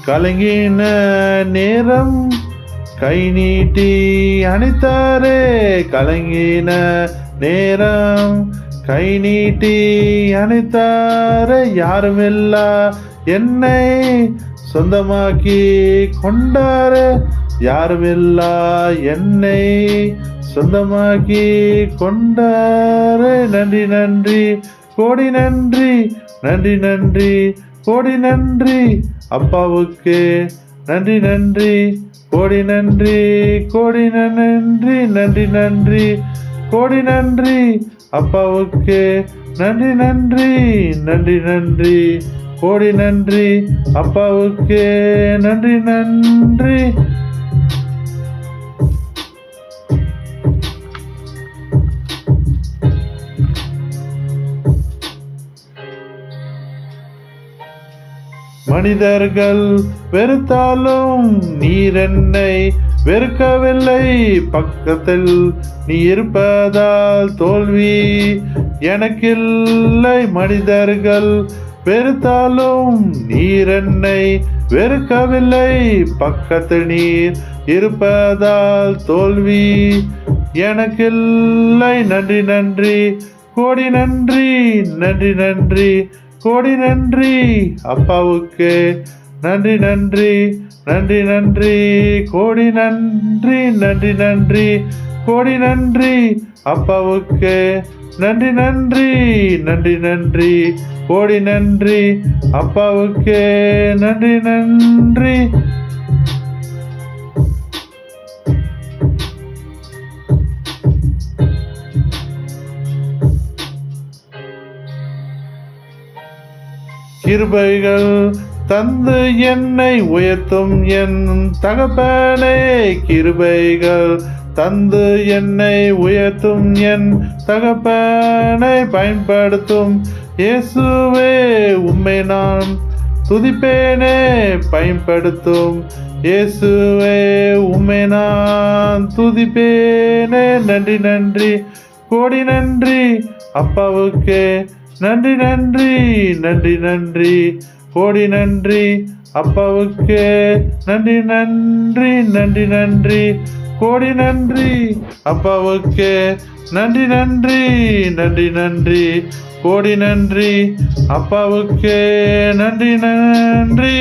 கலங்கின நேரம் கை நீட்டி அணைத்தாரே. கலங்கின நேரம் கை நீட்டி அணைத்தாரே. யாருமில்லா என்னை சொந்தமாக்கி கொண்டாரே. யாருமில்லா என்னை சொந்தமாக்கி கொண்டாரே. நன்றி நன்றி கோடி நன்றி, நன்றி நன்றி கோடி நன்றி அப்பாவுக்கு. நன்றி நன்றி கோடி நன்றி, கோடி நன்றி, நன்றி நன்றி கோடி நன்றி அப்பாவுக்கு. நன்றி நன்றி, நன்றி நன்றி கோடி நன்றி அப்பாவுக்கு. நன்றி நன்றி. மனிதர்கள் வெறுத்தாலும் நீர் என்னை வெறுக்கவில்லை. பக்கத்தில் நீ இருப்பதால் தோல்வி எனக்கில்லை. மனிதர்கள் வெறுத்தாலும் நீர் என்னை வெறுக்கவில்லை. பக்கத்தில் நீர் இருப்பதால் தோல்வி எனக்கில்லை. நன்றி நன்றி கோடி நன்றி, நன்றி நன்றி கோடி நன்றி அப்பாவுக்கு. நன்றி நன்றி, நன்றி நன்றி கோடி நன்றி, நன்றி நன்றி கோடி நன்றி அப்பாவுக்கு. நன்றி நன்றி, நன்றி நன்றி கோடி நன்றி அப்பாவுக்கு. நன்றி நன்றி. கிருபைகள் தந்து என்னை உயர்த்தும் என் தகப்பனே. கிருபைகள் தந்து என்னை உயர்த்தும் என் தகப்பனை பயன்படுத்தும் இயேசுவே. உம்மை நான் துதிப்பேனே. பயன்படுத்தும் இயேசுவே உம்மை நான் துதிப்பேனே. நன்றி நன்றி கோடி நன்றி அப்பாவுக்கு. நன்றி நன்றி, நன்றி நன்றி கோடி நன்றி அப்பாவுக்கு. நன்றி நன்றி, நன்றி நன்றி கோடி நன்றி அப்பாவுக்கு. நன்றி நன்றி, நன்றி நன்றி கோடி நன்றி அப்பாவுக்கு. நன்றி நன்றி.